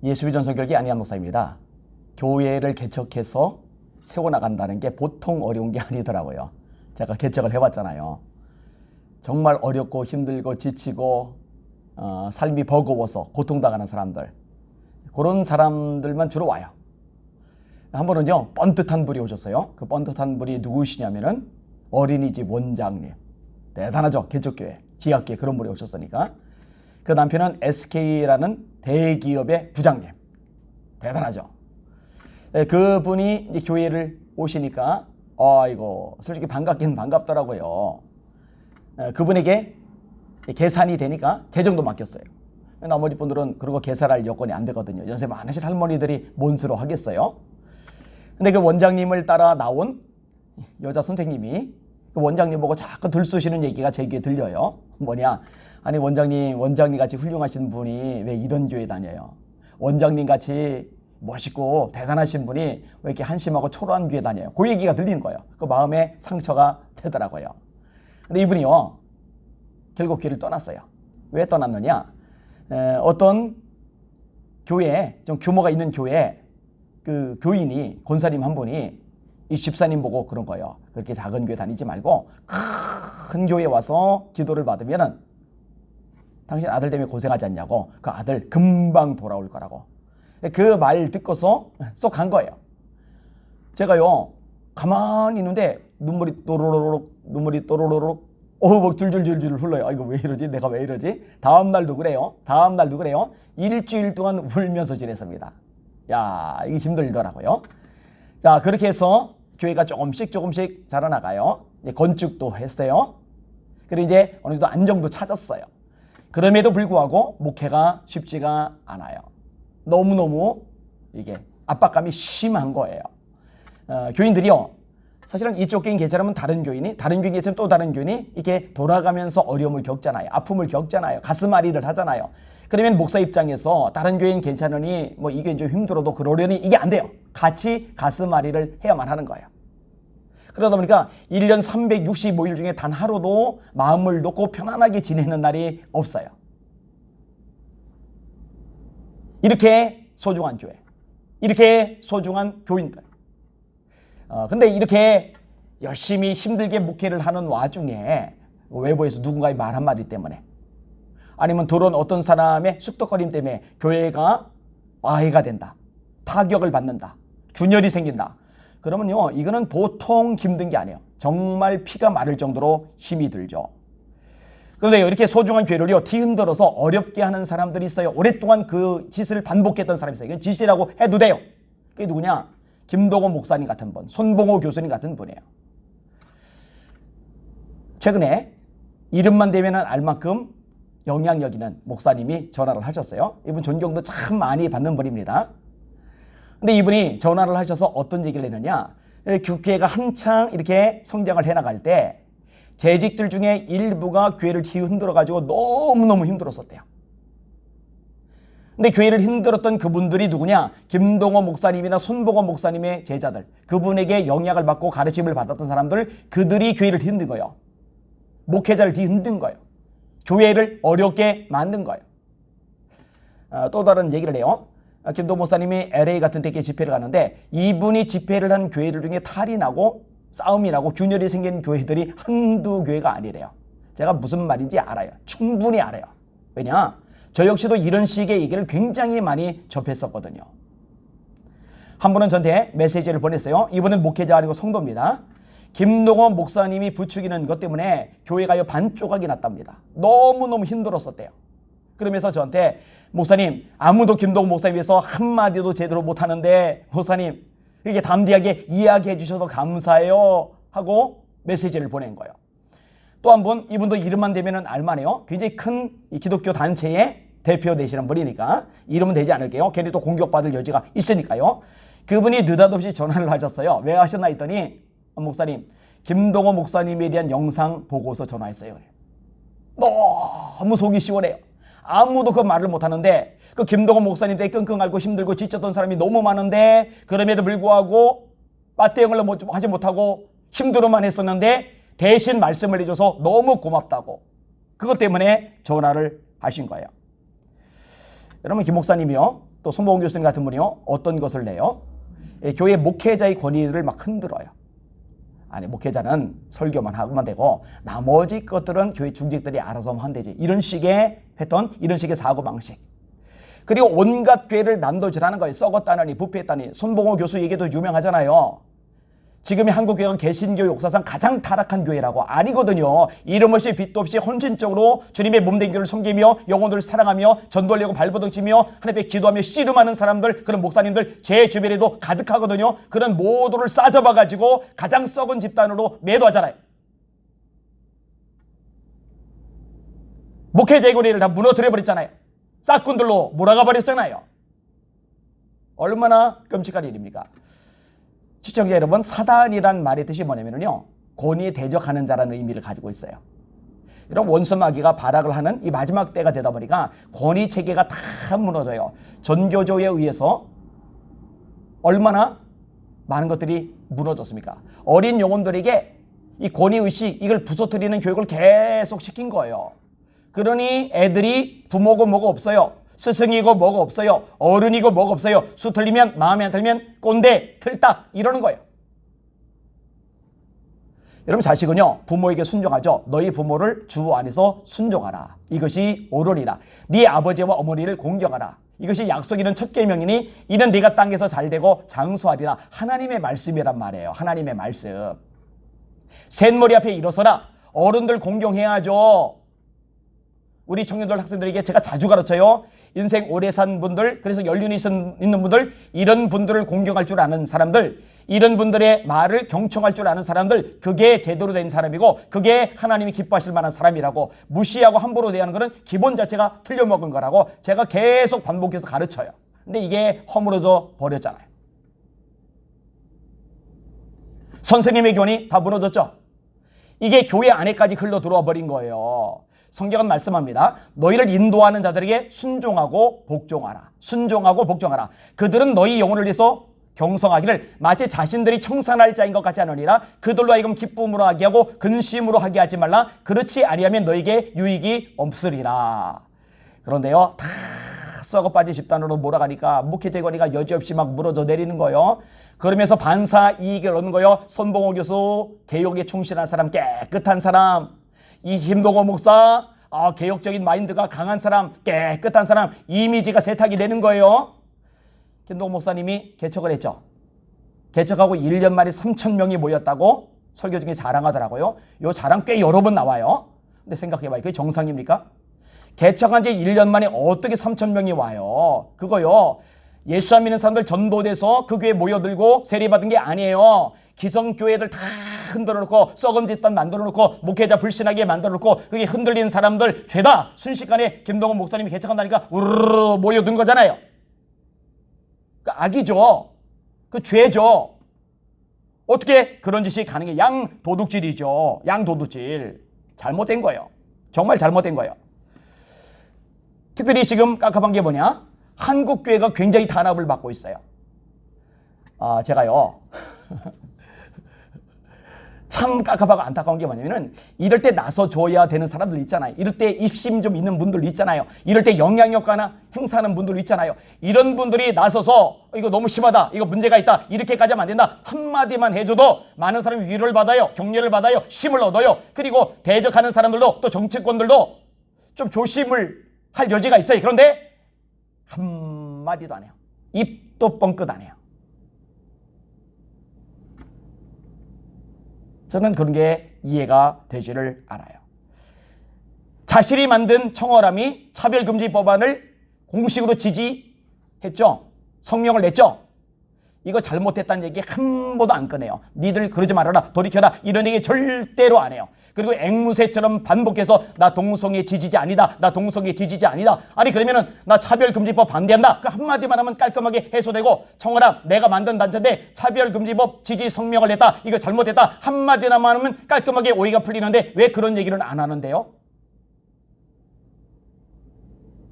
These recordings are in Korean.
예수의 전성결기 안희한 목사입니다. 교회를 개척해서 세워나간다는 게 보통 어려운 게 아니더라고요. 제가 개척을 해봤잖아요. 정말 어렵고 힘들고 지치고 삶이 버거워서 고통당하는 사람들, 그런 사람들만 주로 와요. 한 번은요, 뻔듯한 분이 오셨어요. 그 뻔듯한 분이 누구시냐면은 어린이집 원장님. 대단하죠. 개척교회, 지하교회 그런 분이 오셨으니까. 그 남편은 SK라는 대기업의 부장님. 대단하죠. 그분이 이제 교회를 오시니까 이거 솔직히 반갑긴 반갑더라고요. 그분에게 계산이 되니까 재정도 맡겼어요. 나머지 분들은 그런 거 계산할 여건이 안 되거든요. 연세 많으신 할머니들이 뭔수로 하겠어요. 근데 그 원장님을 따라 나온 여자 선생님이 그 원장님 보고 자꾸 들쑤시는 얘기가 제 귀에 들려요. 뭐냐? 아니 원장님 같이 훌륭하신 분이 왜 이런 교회 다녀요? 원장님 같이 멋있고 대단하신 분이 왜 이렇게 한심하고 초라한 교회 다녀요? 그 얘기가 들리는 거예요. 그 마음에 상처가 되더라고요. 근데 이분이요, 결국 교회를 떠났어요. 왜 떠났느냐? 어떤 교회, 좀 규모가 있는 교회, 그 교인이, 권사님 한 분이 이 집사님 보고 그런 거예요. 그렇게 작은 교회 다니지 말고 큰 교회 와서 기도를 받으면은 당신 아들 때문에 고생하지 않냐고. 그 아들 금방 돌아올 거라고. 그 말 듣고서 쏙 간 거예요. 제가요, 가만히 있는데 눈물이 또로로록 막 줄줄줄줄 흘러요. 이거 왜 이러지? 내가 왜 이러지? 다음날도 그래요. 일주일 동안 울면서 지냈습니다. 야, 이게 힘들더라고요. 자, 그렇게 해서 교회가 조금씩 자라나가요. 이제 건축도 했어요. 그리고 이제 어느 정도 안정도 찾았어요. 그럼에도 불구하고 목회가 쉽지가 않아요. 너무너무 이게 압박감이 심한 거예요. 교인들이요, 사실은 이쪽 교인 괜찮으면 다른 교인 괜찮으면 또 다른 교인이 이렇게 돌아가면서 어려움을 겪잖아요. 아픔을 겪잖아요. 가슴앓이를 하잖아요. 그러면 목사 입장에서 다른 교인 괜찮으니 뭐 이 교인 좀 힘들어도 그러려니 이게 안 돼요. 같이 가슴앓이를 해야만 하는 거예요. 그러다 보니까 1년 365일 중에 단 하루도 마음을 놓고 편안하게 지내는 날이 없어요. 이렇게 소중한 교회, 이렇게 소중한 교인들. 근데 이렇게 열심히 힘들게 목회를 하는 와중에 외부에서 누군가의 말 한마디 때문에, 아니면 들어온 어떤 사람의 쑥덕거림 때문에 교회가 와해가 된다, 타격을 받는다, 균열이 생긴다. 그러면요, 이거는 보통 힘든 게 아니에요. 정말 피가 마를 정도로 힘이 들죠. 그런데 이렇게 소중한 교회를요, 뒤흔들어서 어렵게 하는 사람들이 있어요. 오랫동안 그 짓을 반복했던 사람이 있어요. 이건 짓이라고 해도 돼요. 그게 누구냐? 김동호 목사님 같은 분, 손봉호 교수님 같은 분이에요. 최근에 이름만 대면은 알 만큼 영향력 있는 목사님이 전화를 하셨어요. 이분 존경도 참 많이 받는 분입니다. 근데 이분이 전화를 하셔서 어떤 얘기를 했느냐? 교회가 한창 이렇게 성장을 해나갈 때 재직들 중에 일부가 교회를 뒤흔들어 가지고 너무너무 힘들었었대요. 근데 교회를 힘들었던 그분들이 누구냐? 김동호 목사님이나 손봉호 목사님의 제자들, 그분에게 영향을 받고 가르침을 받았던 사람들, 그들이 교회를 힘든 거예요. 목회자를 뒤흔든 거예요. 교회를 어렵게 만든 거예요. 또 다른 얘기를 해요. 김동호 목사님이 LA 같은 데 집회를 가는데 이분이 집회를 한 교회들 중에 탈이 나고 싸움이 나고 균열이 생긴 교회들이 한두 교회가 아니래요. 제가 무슨 말인지 알아요. 충분히 알아요. 왜냐? 저 역시도 이런 식의 얘기를 굉장히 많이 접했었거든요. 한 분은 저한테 메시지를 보냈어요. 이분은 목회자 아니고 성도입니다. 김동호 목사님이 부추기는 것 때문에 교회가 반조각이 났답니다. 너무너무 힘들었었대요. 그러면서 저한테, 목사님, 아무도 김동호 목사님에 대해서 한마디도 제대로 못하는데 목사님 이렇게 담대하게 이야기해 주셔서 감사해요 하고 메시지를 보낸 거예요. 또 한 분, 이분도 이름만 대면은 알만해요. 굉장히 큰 기독교 단체의 대표 되시는 분이니까 이름은 되지 않을게요. 괜히 또 공격받을 여지가 있으니까요. 그분이 느닷없이 전화를 하셨어요. 왜 하셨나 했더니, 목사님, 김동호 목사님에 대한 영상 보고서 전화했어요. 너무 속이 시원해요. 아무도 그 말을 못하는데 그 김동호 목사님 때문에 끙끙 앓고 힘들고 지쳤던 사람이 너무 많은데 그럼에도 불구하고 맞대응을 하지 못하고 힘들어만 했었는데 대신 말씀을 해줘서 너무 고맙다고, 그것 때문에 전화를 하신 거예요. 여러분, 김 목사님이요, 또 손봉호 교수님 같은 분이요. 어떤 것을 내요? 교회 목회자의 권위를 막 흔들어요. 아니, 목회자는 설교만 하면 되고 나머지 것들은 교회 중직들이 알아서 하면 되지. 이런 식의 패턴, 이런 식의 사고방식. 그리고 온갖 교회를 난도질하는 거예요. 썩었다느니 부패했다니. 손봉호 교수 얘기도 유명하잖아요. 지금의 한국교회가 개신교 역사상 가장 타락한 교회라고. 아니거든요. 이름 없이 빚도 없이 헌신적으로 주님의 몸된 교회를 섬기며 영혼들을 사랑하며 전도하려고 발버둥 치며 하나님 앞에 기도하며 씨름하는 사람들, 그런 목사님들 제 주변에도 가득하거든요. 그런 모두를 싸잡아가지고 가장 썩은 집단으로 매도하잖아요. 목회자의 권위를 다 무너뜨려버렸잖아요. 싹군들로 몰아가 버렸잖아요. 얼마나 끔찍한 일입니까? 시청자 여러분, 사단이란 말의 뜻이 뭐냐면요, 권위에 대적하는 자라는 의미를 가지고 있어요. 이런 원수마귀가 발악을 하는 이 마지막 때가 되다 보니까 권위 체계가 다 무너져요. 전교조에 의해서 얼마나 많은 것들이 무너졌습니까? 어린 영혼들에게 이 권위의식, 이걸 부서뜨리는 교육을 계속 시킨 거예요. 그러니 애들이 부모고 뭐가 없어요. 스승이고 뭐가 없어요. 어른이고 뭐가 없어요. 수 틀리면, 마음에 안 들면 꼰대, 틀딱 이러는 거예요. 여러분, 자식은요, 부모에게 순종하죠. 너희 부모를 주 안에서 순종하라. 이것이 옳으리라. 네 아버지와 어머니를 공경하라. 이것이 약속이는 첫 계명이니 이는 네가 땅에서 잘되고 장수하리라. 하나님의 말씀이란 말이에요. 하나님의 말씀. 셋머리 앞에 일어서라. 어른들 공경해야죠. 우리 청년들, 학생들에게 제가 자주 가르쳐요. 인생 오래 산 분들, 그래서 연륜이 있는 분들, 이런 분들을 공경할 줄 아는 사람들, 이런 분들의 말을 경청할 줄 아는 사람들, 그게 제대로 된 사람이고 그게 하나님이 기뻐하실 만한 사람이라고. 무시하고 함부로 대하는 것은 기본 자체가 틀려먹은 거라고 제가 계속 반복해서 가르쳐요. 근데 이게 허물어져 버렸잖아요. 선생님의 교훈이 다 무너졌죠. 이게 교회 안에까지 흘러 들어와 버린 거예요. 성경은 말씀합니다. 너희를 인도하는 자들에게 순종하고 복종하라. 순종하고 복종하라. 그들은 너희 영혼을 위해서 경성하기를 마치 자신들이 청산할 자인 것 같지 않으리라. 그들로 하여금 기쁨으로 하게 하고 근심으로 하게 하지 말라. 그렇지 아니하면 너에게 유익이 없으리라. 그런데요, 다 썩어 빠진 집단으로 몰아가니까 목회자의 권위가 여지없이 막 무너져 내리는 거예요. 그러면서 반사 이익을 얻는 거예요. 손봉호 교수, 개혁에 충실한 사람, 깨끗한 사람. 이 김동호 목사, 개혁적인 마인드가 강한 사람, 깨끗한 사람, 이미지가 세탁이 되는 거예요. 김동호 목사님이 개척을 했죠. 개척하고 1년 만에 3,000명이 모였다고 설교 중에 자랑하더라고요. 이 자랑 꽤 여러 번 나와요. 근데 생각해봐요. 그게 정상입니까? 개척한 지 1년 만에 어떻게 3,000명이 와요? 그거요, 예수 안 믿는 사람들 전도돼서 그 교회에 모여들고 세례받은 게 아니에요. 기성교회들 다 흔들어놓고 썩은 집단 만들어놓고 목회자 불신하게 만들어놓고 그게 흔들리는 사람들 죄다 순식간에 김동원 목사님이 개척한다니까 우르르 모여든 거잖아요. 그 악이죠. 그 죄죠. 어떻게 그런 짓이 가능해? 양도둑질이죠. 양도둑질. 잘못된 거예요. 정말 잘못된 거예요. 특별히 지금 깝깝한 게 뭐냐? 한국교회가 굉장히 탄압을 받고 있어요. 제가요 참 깝깝하고 안타까운 게 뭐냐면은 이럴 때 나서줘야 되는 사람들 있잖아요. 이럴 때 입심 좀 있는 분들 있잖아요. 이럴 때 영향력 하나 행사하는 분들 있잖아요. 이런 분들이 나서서 이거 너무 심하다, 이거 문제가 있다, 이렇게까지 하면 안 된다 한마디만 해줘도 많은 사람이 위로를 받아요. 격려를 받아요. 힘을 얻어요. 그리고 대적하는 사람들도 또 정치권들도 좀 조심을 할 여지가 있어요. 그런데 한마디도 안 해요. 입도 뻥끗 안 해요. 저는 그런 게 이해가 되지를 않아요. 자신이 만든 청어람이 차별금지 법안을 공식으로 지지했죠. 성명을 냈죠. 이거 잘못했다는 얘기 한 번도 안 꺼내요. 니들 그러지 말아라, 돌이켜라, 이런 얘기 절대로 안 해요. 그리고 앵무새처럼 반복해서 나 동성애 지지자 아니다, 나 동성애 지지자 아니다. 아니 그러면은 나 차별금지법 반대한다. 그 한마디만 하면 깔끔하게 해소되고, 청어람 내가 만든 단체인데 차별금지법 지지 성명을 냈다, 이거 잘못했다 한마디만 하면 깔끔하게 오해가 풀리는데 왜 그런 얘기를 안 하는데요?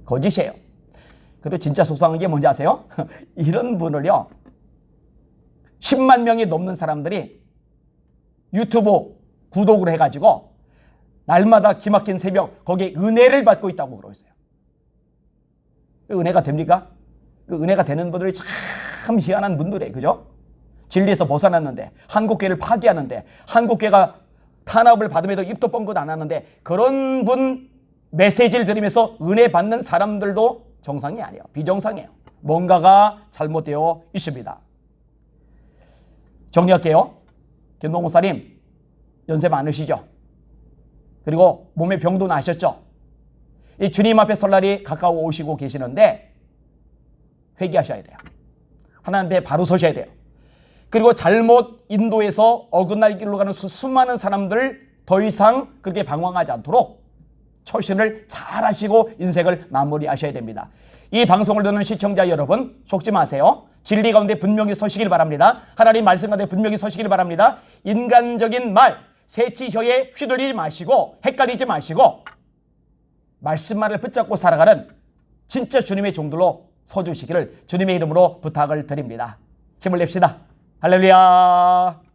거짓이에요. 그리고 진짜 속상한 게 뭔지 아세요? 이런 분을요 10만 명이 넘는 사람들이 유튜브 구독을 해가지고 날마다 기막힌 새벽 거기에 은혜를 받고 있다고 그러고 있어요. 은혜가 됩니까? 그 은혜가 되는 분들이 참 희한한 분들이에요. 그죠? 진리에서 벗어났는데, 한국교회를 파괴하는데, 한국교회가 탄압을 받음에도 입도 뻥긋 안 하는데, 그런 분 메시지를 들으면서 은혜 받는 사람들도 정상이 아니에요. 비정상이에요. 뭔가가 잘못되어 있습니다. 정리할게요. 김동 목사님, 연세 많으시죠? 그리고 몸에 병도 나셨죠? 이 주님 앞에 설 날이 가까워 오시고 계시는데 회개하셔야 돼요. 하나님 앞에 바로 서셔야 돼요. 그리고 잘못 인도해서 어긋날 길로 가는 수많은 사람들 더 이상 그렇게 방황하지 않도록 처신을 잘 하시고 인생을 마무리하셔야 됩니다. 이 방송을 듣는 시청자 여러분, 속지 마세요. 진리 가운데 분명히 서시길 바랍니다. 하나님 말씀 가운데 분명히 서시길 바랍니다. 인간적인 말, 새치혀에 휘둘리지 마시고 헷갈리지 마시고 말씀만을 붙잡고 살아가는 진짜 주님의 종들로 서주시기를 주님의 이름으로 부탁을 드립니다. 힘을 냅시다. 할렐루야.